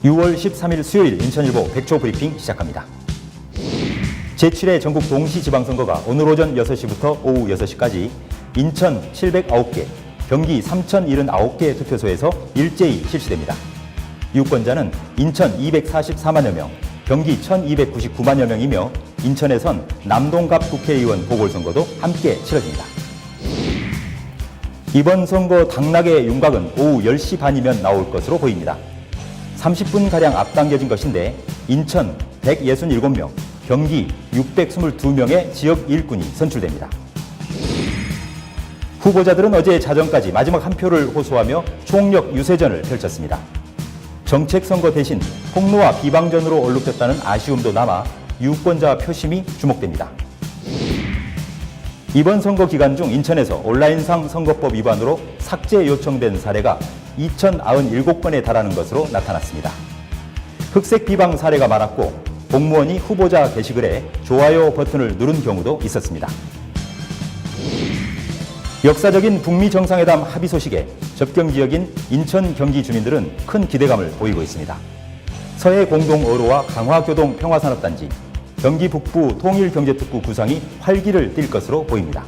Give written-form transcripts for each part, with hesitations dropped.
6월 13일 수요일 인천일보 백초 브리핑 시작합니다. 제7회 전국 동시지방선거가 오늘 오전 6시부터 오후 6시까지 인천 709개, 경기 3079개 투표소에서 일제히 실시됩니다. 유권자는 인천 244만여 명, 경기 1299만여 명이며 인천에선 남동갑 국회의원 보궐선거도 함께 치러집니다. 이번 선거 당락의 윤곽은 오후 10시 반이면 나올 것으로 보입니다. 30분가량 앞당겨진 것인데 인천 167명, 경기 622명의 지역 일꾼이 선출됩니다. 후보자들은 어제 자정까지 마지막 한 표를 호소하며 총력 유세전을 펼쳤습니다. 정책선거 대신 폭로와 비방전으로 얼룩졌다는 아쉬움도 남아 유권자 표심이 주목됩니다. 이번 선거 기간 중 인천에서 온라인상 선거법 위반으로 삭제 요청된 사례가 2,097건에 달하는 것으로 나타났습니다. 흑색 비방 사례가 많았고 공무원이 후보자 게시글에 좋아요 버튼을 누른 경우도 있었습니다. 역사적인 북미 정상회담 합의 소식에 접경 지역인 인천 경기 주민들은 큰 기대감을 보이고 있습니다. 서해 공동어로와 강화교동 평화산업단지, 경기 북부 통일경제특구 구상이 활기를 띨 것으로 보입니다.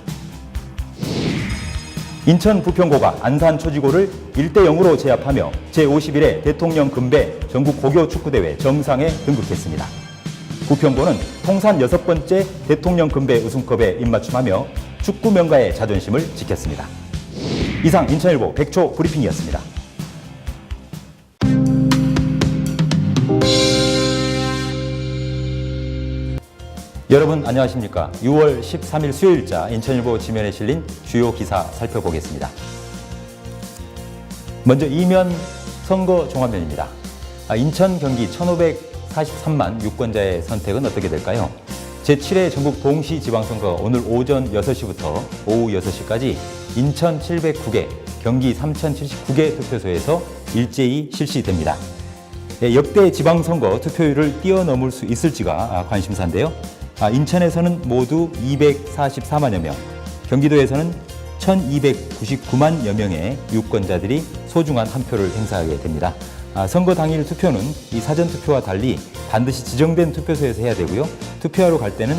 인천 부평고가 안산 초지고를 1대0으로 제압하며 제51회 대통령 금배 전국 고교 축구대회 정상에 등극했습니다. 부평고는 통산 6번째 대통령 금배 우승컵에 입맞춤하며 축구 명가의 자존심을 지켰습니다. 이상 인천일보 백초 브리핑이었습니다. 여러분 안녕하십니까? 6월 13일 수요일자 인천일보 지면에 실린 주요 기사 살펴보겠습니다. 먼저 이면 선거 종합면입니다. 인천 경기 1,543만 유권자의 선택은 어떻게 될까요? 제7회 전국 동시지방선거 오늘 오전 6시부터 오후 6시까지 인천 709개, 경기 3,079개 투표소에서 일제히 실시됩니다. 역대 지방선거 투표율을 뛰어넘을 수 있을지가 관심사인데요. 인천에서는 모두 244만여 명, 경기도에서는 1,299만여 명의 유권자들이 소중한 한 표를 행사하게 됩니다. 선거 당일 투표는 이 사전투표와 달리 반드시 지정된 투표소에서 해야 되고요. 투표하러 갈 때는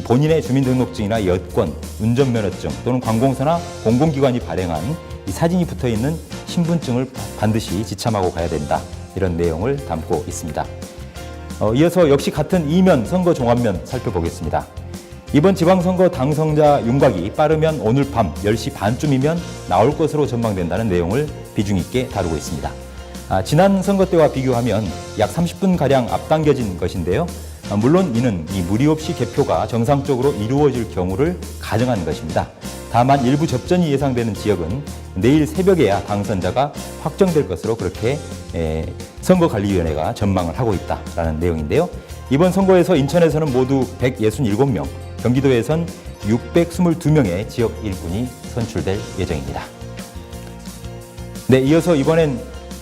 본인의 주민등록증이나 여권, 운전면허증 또는 관공서나 공공기관이 발행한 이 사진이 붙어있는 신분증을 반드시 지참하고 가야 된다. 이런 내용을 담고 있습니다. 이어서 역시 같은 이면 선거 종합면 살펴보겠습니다. 이번 지방선거 당선자 윤곽이 빠르면 오늘 밤 10시 반쯤이면 나올 것으로 전망된다는 내용을 비중 있게 다루고 있습니다. 지난 선거 때와 비교하면 약 30분가량 앞당겨진 것인데요. 물론 이는 이 무리 없이 개표가 정상적으로 이루어질 경우를 가정한 것입니다. 다만 일부 접전이 예상되는 지역은 내일 새벽에야 당선자가 확정될 것으로 그렇게 선거관리위원회가 전망을 하고 있다라는 내용인데요. 이번 선거에서 인천에서는 모두 167명, 경기도에선 622명의 지역 일꾼이 선출될 예정입니다. 네, 이어서 이번엔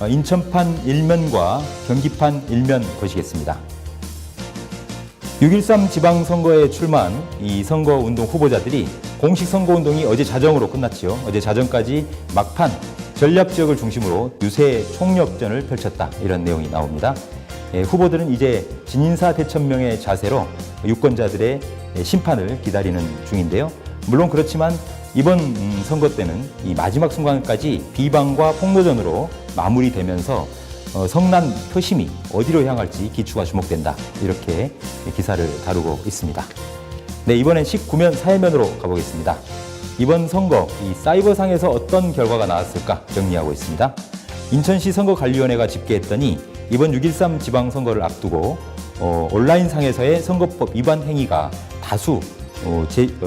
인천판 일면과 경기판 일면 보시겠습니다. 6.13 지방선거에 출마한 이 선거운동 후보자들이 공식 선거운동이 어제 자정으로 끝났지요. 어제 자정까지 막판 전략지역을 중심으로 유세 총력전을 펼쳤다. 이런 내용이 나옵니다. 후보들은 이제 진인사 대천명의 자세로 유권자들의 심판을 기다리는 중인데요. 물론 그렇지만 이번 선거 때는 이 마지막 순간까지 비방과 폭로전으로 마무리되면서 성난 표심이 어디로 향할지 기추가 주목된다. 이렇게 기사를 다루고 있습니다. 네, 이번엔 19면 사회면으로 가보겠습니다. 이번 선거 이 사이버상에서 어떤 결과가 나왔을까 정리하고 있습니다. 인천시 선거관리위원회가 집계했더니 이번 6.13 지방선거를 앞두고 온라인상에서의 선거법 위반 행위가 다수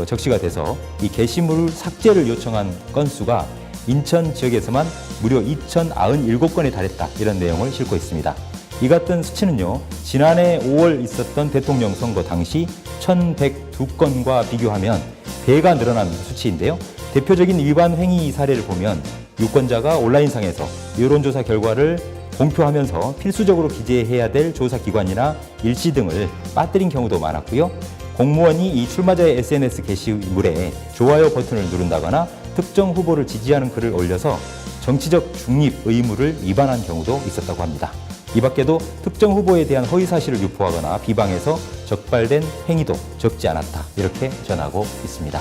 적시가 돼서 이 게시물 삭제를 요청한 건수가 인천 지역에서만 무려 2,097건에 달했다. 이런 내용을 싣고 있습니다. 이 같은 수치는요, 지난해 5월 있었던 대통령 선거 당시 1,102건과 비교하면 배가 늘어난 수치인데요. 대표적인 위반 행위 사례를 보면 유권자가 온라인상에서 여론조사 결과를 공표하면서 필수적으로 기재해야 될 조사기관이나 일시 등을 빠뜨린 경우도 많았고요. 공무원이 이 출마자의 SNS 게시물에 좋아요 버튼을 누른다거나 특정 후보를 지지하는 글을 올려서 정치적 중립 의무를 위반한 경우도 있었다고 합니다. 이 밖에도 특정 후보에 대한 허위 사실을 유포하거나 비방해서 적발된 행위도 적지 않았다. 이렇게 전하고 있습니다.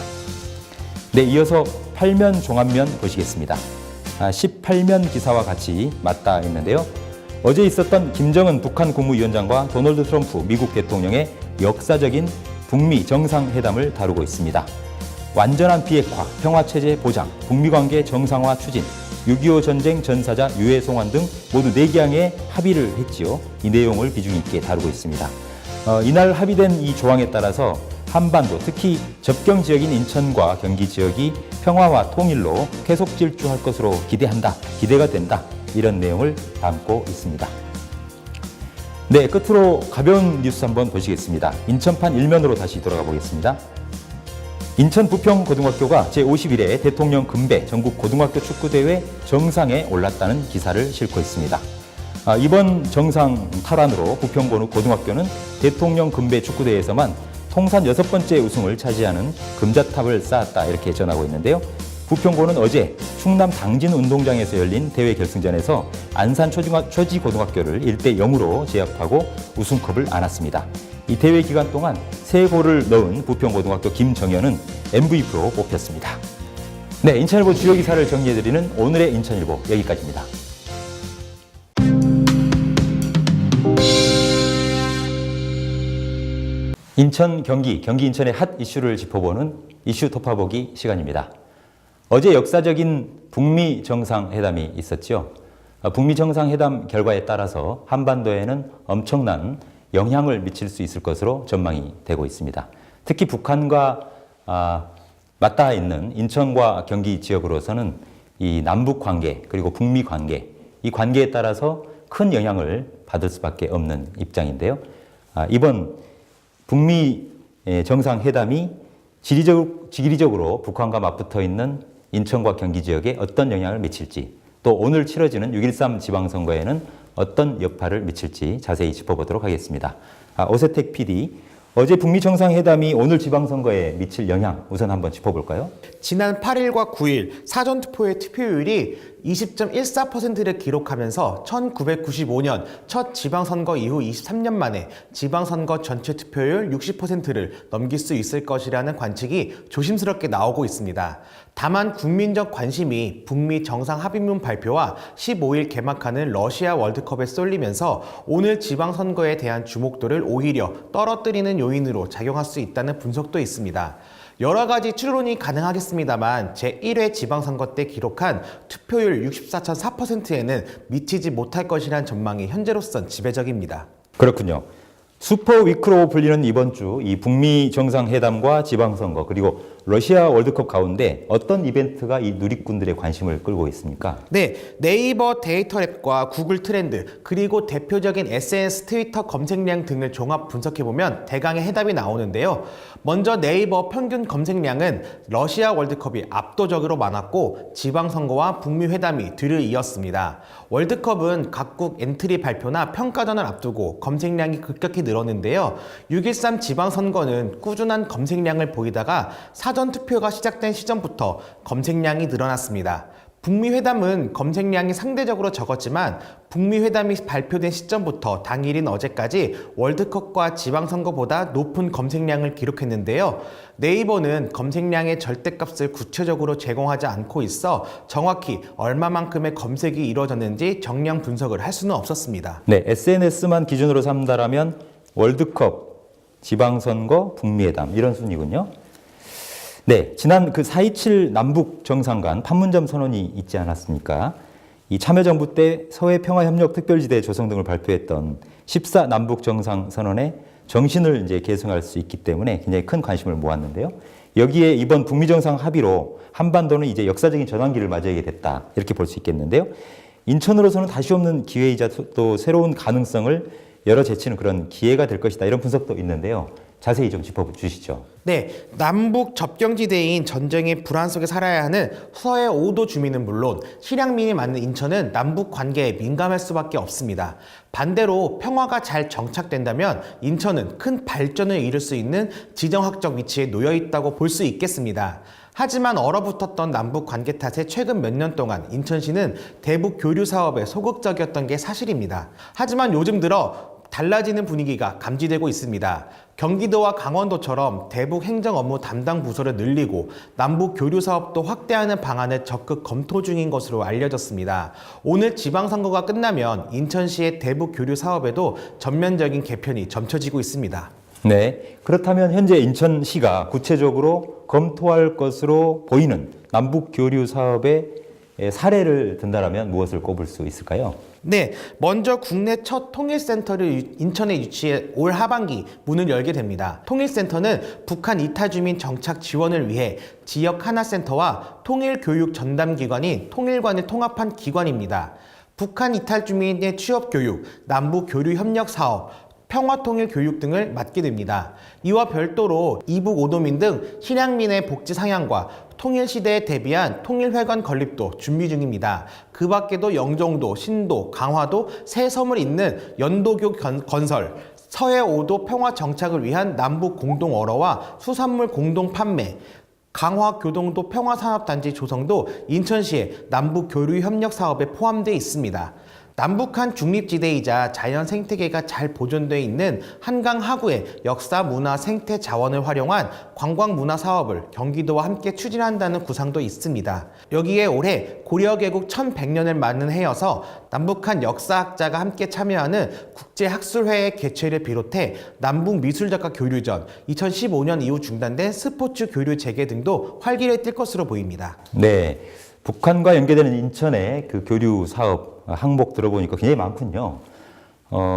네, 이어서 8면 종합면 보시겠습니다. 18면 기사와 같이 맞닿아 있는데요. 어제 있었던 김정은 북한 국무위원장과 도널드 트럼프 미국 대통령의 역사적인 북미 정상회담을 다루고 있습니다. 완전한 비핵화, 평화체제 보장, 북미관계 정상화 추진, 6.25 전쟁 전사자 유해 송환 등 모두 4개항에 합의를 했지요. 이 내용을 비중 있게 다루고 있습니다. 이날 합의된 이 조항에 따라서 한반도, 특히 접경 지역인 인천과 경기 지역이 평화와 통일로 계속 질주할 것으로 기대한다, 기대가 된다, 이런 내용을 담고 있습니다. 네, 끝으로 가벼운 뉴스 한번 보시겠습니다. 인천판 1면으로 다시 돌아가 보겠습니다. 인천 부평고등학교가 제51회 대통령 금배 전국 고등학교 축구대회 정상에 올랐다는 기사를 싣고 있습니다. 이번 정상 탈환으로 부평고등학교는 대통령 금배 축구대회에서만 통산 6번째 우승을 차지하는 금자탑을 쌓았다, 이렇게 전하고 있는데요. 부평고는 어제 충남 당진운동장에서 열린 대회 결승전에서 안산 초지고등학교를 1대0으로 제압하고 우승컵을 안았습니다. 이 대회 기간 동안 3골을 넣은 부평고등학교 김정현은 MVP로 뽑혔습니다. 네, 인천일보 주요 기사를 정리해드리는 오늘의 인천일보 여기까지입니다. 인천, 경기 인천의 핫 이슈를 짚어보는 이슈 톱파보기 시간입니다. 어제 역사적인 북미 정상회담이 있었죠. 북미 정상회담 결과에 따라서 한반도에는 엄청난 영향을 미칠 수 있을 것으로 전망이 되고 있습니다. 특히 북한과 맞닿아 있는 인천과 경기 지역으로서는 이 남북 관계 그리고 북미 관계, 이 관계에 따라서 큰 영향을 받을 수밖에 없는 입장인데요. 이번 북미 정상회담이 지리적으로 북한과 맞붙어 있는 인천과 경기 지역에 어떤 영향을 미칠지, 또 오늘 치러지는 6.13 지방선거에는 어떤 여파를 미칠지 자세히 짚어보도록 하겠습니다. 오세택 PD, 어제 북미 정상회담이 오늘 지방선거에 미칠 영향 우선 한번 짚어볼까요? 지난 8일과 9일 사전투표의 투표율이 20.14%를 기록하면서 1995년 첫 지방선거 이후 23년 만에 지방선거 전체 투표율 60%를 넘길 수 있을 것이라는 관측이 조심스럽게 나오고 있습니다. 다만 국민적 관심이 북미 정상합의문 발표와 15일 개막하는 러시아 월드컵에 쏠리면서 오늘 지방선거에 대한 주목도를 오히려 떨어뜨리는 요인으로 작용할 수 있다는 분석도 있습니다. 여러 가지 추론이 가능하겠습니다만 제1회 지방선거 때 기록한 투표율 64.4%에는 미치지 못할 것이란 전망이 현재로선 지배적입니다. 그렇군요. 슈퍼위크로 불리는 이번 주 이 북미 정상회담과 지방선거 그리고 러시아 월드컵 가운데 어떤 이벤트가 이 누리꾼들의 관심을 끌고 있습니까? 네, 네이버 데이터랩과 구글 트렌드 그리고 대표적인 SNS 트위터 검색량 등을 종합 분석해보면 대강의 해답이 나오는데요. 먼저 네이버 평균 검색량은 러시아 월드컵이 압도적으로 많았고 지방선거와 북미 회담이 뒤를 이었습니다. 월드컵은 각국 엔트리 발표나 평가전을 앞두고 검색량이 급격히 늘었는데요. 6.13 지방선거는 꾸준한 검색량을 보이다가 사전투표가 시작된 시점부터 검색량이 늘어났습니다. 북미 회담은 검색량이 상대적으로 적었지만 북미 회담이 발표된 시점부터 당일인 어제까지 월드컵과 지방선거보다 높은 검색량을 기록했는데요. 네이버는 검색량의 절대값을 구체적으로 제공하지 않고 있어 정확히 얼마만큼의 검색이 이루어졌는지 정량 분석을 할 수는 없었습니다. 네, SNS만 기준으로 삼다라면 월드컵, 지방선거, 북미회담 이런 순위군요. 네, 지난 그 4.27 남북 정상 간 판문점 선언이 있지 않았습니까? 이 참여정부 때 서해평화협력특별지대 조성 등을 발표했던 14 남북 정상 선언의 정신을 이제 계승할 수 있기 때문에 굉장히 큰 관심을 모았는데요. 여기에 이번 북미 정상 합의로 한반도는 이제 역사적인 전환기를 맞이하게 됐다, 이렇게 볼 수 있겠는데요. 인천으로서는 다시 없는 기회이자 또 새로운 가능성을 열어제치는 그런 기회가 될 것이다, 이런 분석도 있는데요. 자세히 좀 짚어주시죠. 네, 남북 접경지대인 전쟁의 불안 속에 살아야 하는 서해 5도 주민은 물론 실향민이 많은 인천은 남북 관계에 민감할 수밖에 없습니다. 반대로 평화가 잘 정착된다면 인천은 큰 발전을 이룰 수 있는 지정학적 위치에 놓여 있다고 볼 수 있겠습니다. 하지만 얼어붙었던 남북 관계 탓에 최근 몇 년 동안 인천시는 대북 교류 사업에 소극적이었던 게 사실입니다. 하지만 요즘 들어 달라지는 분위기가 감지되고 있습니다. 경기도와 강원도처럼 대북 행정 업무 담당 부서를 늘리고 남북 교류 사업도 확대하는 방안을 적극 검토 중인 것으로 알려졌습니다. 오늘 지방선거가 끝나면 인천시의 대북 교류 사업에도 전면적인 개편이 점쳐지고 있습니다. 네, 그렇다면 현재 인천시가 구체적으로 검토할 것으로 보이는 남북 교류 사업의 사례를 든다면 무엇을 꼽을 수 있을까요? 네, 먼저 국내 첫 통일센터를 인천에 유치해 올 하반기 문을 열게 됩니다. 통일센터는 북한 이탈 주민 정착 지원을 위해 지역 하나센터와 통일교육 전담기관인 통일관을 통합한 기관입니다. 북한 이탈 주민의 취업교육, 남북교류협력 사업, 평화통일 교육 등을 맡게 됩니다. 이와 별도로 이북 오도민 등 실향민의 복지 상향과 통일시대에 대비한 통일회관 건립도 준비 중입니다. 그 밖에도 영종도, 신도, 강화도, 새 섬을 잇는 연도교 건설, 서해 5도 평화 정착을 위한 남북 공동 어로와 수산물 공동 판매, 강화 교동도 평화산업단지 조성도 인천시의 남북 교류 협력 사업에 포함되어 있습니다. 남북한 중립지대이자 자연 생태계가 잘 보존되어 있는 한강 하구의 역사, 문화, 생태 자원을 활용한 관광 문화 사업을 경기도와 함께 추진한다는 구상도 있습니다. 여기에 올해 고려개국 1100년을 맞는 해여서 남북한 역사학자가 함께 참여하는 국제학술회의 개최를 비롯해 남북미술작가 교류전, 2015년 이후 중단된 스포츠 교류 재개 등도 활기를 띨 것으로 보입니다. 네, 북한과 연계되는 인천의 그 교류 사업 항목 들어보니까 굉장히 많군요.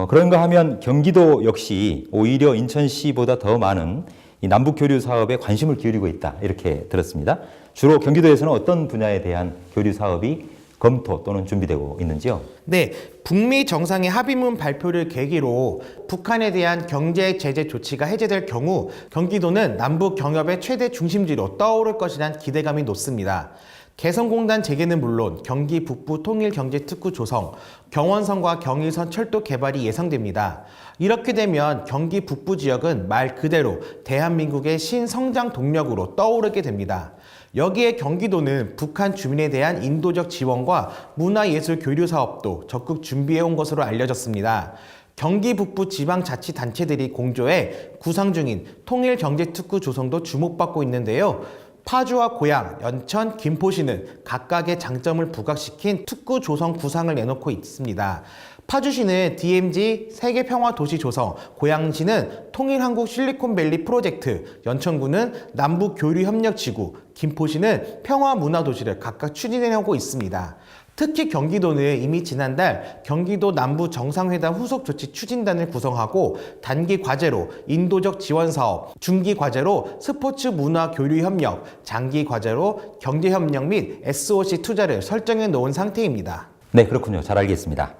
그런가 하면 경기도 역시 오히려 인천시보다 더 많은 이 남북 교류 사업에 관심을 기울이고 있다 이렇게 들었습니다. 주로 경기도에서는 어떤 분야에 대한 교류 사업이 검토 또는 준비되고 있는지요? 네, 북미 정상의 합의문 발표를 계기로 북한에 대한 경제 제재 조치가 해제될 경우 경기도는 남북 경협의 최대 중심지로 떠오를 것이란 기대감이 높습니다. 개성공단 재개는 물론 경기 북부 통일경제특구 조성, 경원선과 경의선 철도 개발이 예상됩니다. 이렇게 되면 경기 북부 지역은 말 그대로 대한민국의 신성장 동력으로 떠오르게 됩니다. 여기에 경기도는 북한 주민에 대한 인도적 지원과 문화예술 교류 사업도 적극 준비해온 것으로 알려졌습니다. 경기 북부 지방자치단체들이 공조해 구상 중인 통일경제특구 조성도 주목받고 있는데요. 파주와 고양, 연천, 김포시는 각각의 장점을 부각시킨 특구 조성 구상을 내놓고 있습니다. 파주시는 DMZ 세계평화도시 조성, 고양시는 통일한국 실리콘밸리 프로젝트, 연천구는 남북교류협력지구, 김포시는 평화문화도시를 각각 추진해오고 있습니다. 특히 경기도는 이미 지난달 경기도 남부 정상회담 후속 조치 추진단을 구성하고 단기 과제로 인도적 지원 사업, 중기 과제로 스포츠 문화 교류 협력, 장기 과제로 경제 협력 및 SOC 투자를 설정해 놓은 상태입니다. 네, 그렇군요. 잘 알겠습니다.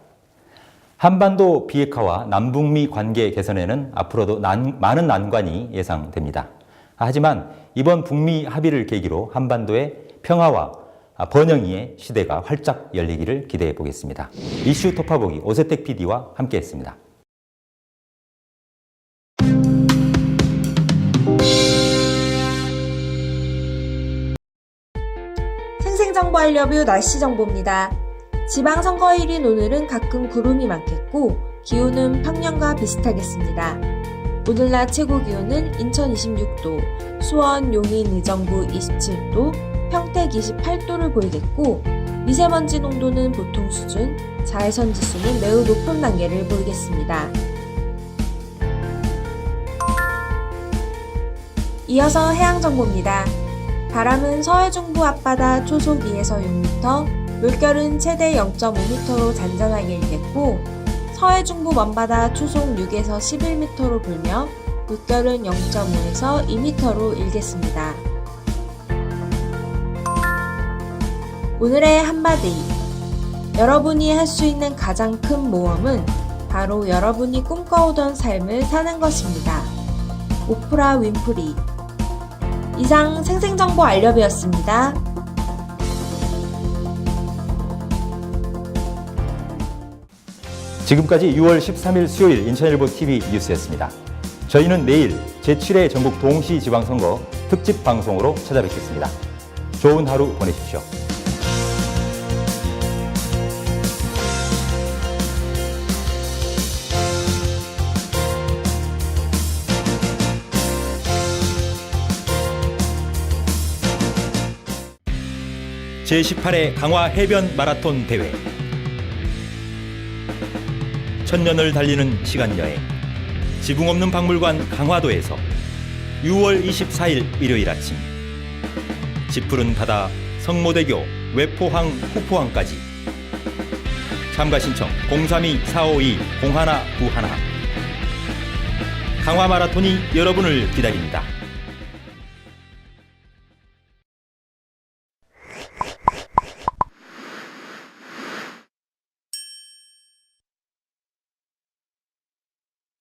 한반도 비핵화와 남북미 관계 개선에는 앞으로도 많은 난관이 예상됩니다. 하지만 이번 북미 합의를 계기로 한반도의 평화와 번영이의 시대가 활짝 열리기를 기대해 보겠습니다. 이슈 톱파보기 오세택 PD와 함께했습니다. 생생정보알려뷰 날씨 정보입니다. 지방선거일인 오늘은 가끔 구름이 많겠고 기온은 평년과 비슷하겠습니다. 오늘 낮 최고 기온은 인천 26도, 수원, 용인, 의정부 27도, 평택 28도를 보이겠고 미세먼지 농도는 보통 수준, 자외선 지수는 매우 높은 단계를 보이겠습니다. 이어서 해양정보입니다. 바람은 서해 중부 앞바다 초속 2에서 6m, 물결은 최대 0.5m로 잔잔하게 일겠고 서해 중부 먼바다 초속 6에서 11m로 불며 물결은 0.5에서 2m로 일겠습니다. 오늘의 한마디. 여러분이 할 수 있는 가장 큰 모험은 바로 여러분이 꿈꿔오던 삶을 사는 것입니다. 오프라 윈프리. 이상 생생정보 알려뷰였습니다. 지금까지 6월 13일 수요일 인천일보 TV 뉴스였습니다. 저희는 내일 제7회 전국 동시지방선거 특집 방송으로 찾아뵙겠습니다. 좋은 하루 보내십시오. 제18회 강화 해변 마라톤 대회. 천년을 달리는 시간여행. 지붕 없는 박물관 강화도에서 6월 24일 일요일 아침. 짙푸른 바다 성모대교 외포항 후포항까지. 참가 신청 032-452-0191. 강화 마라톤이 여러분을 기다립니다.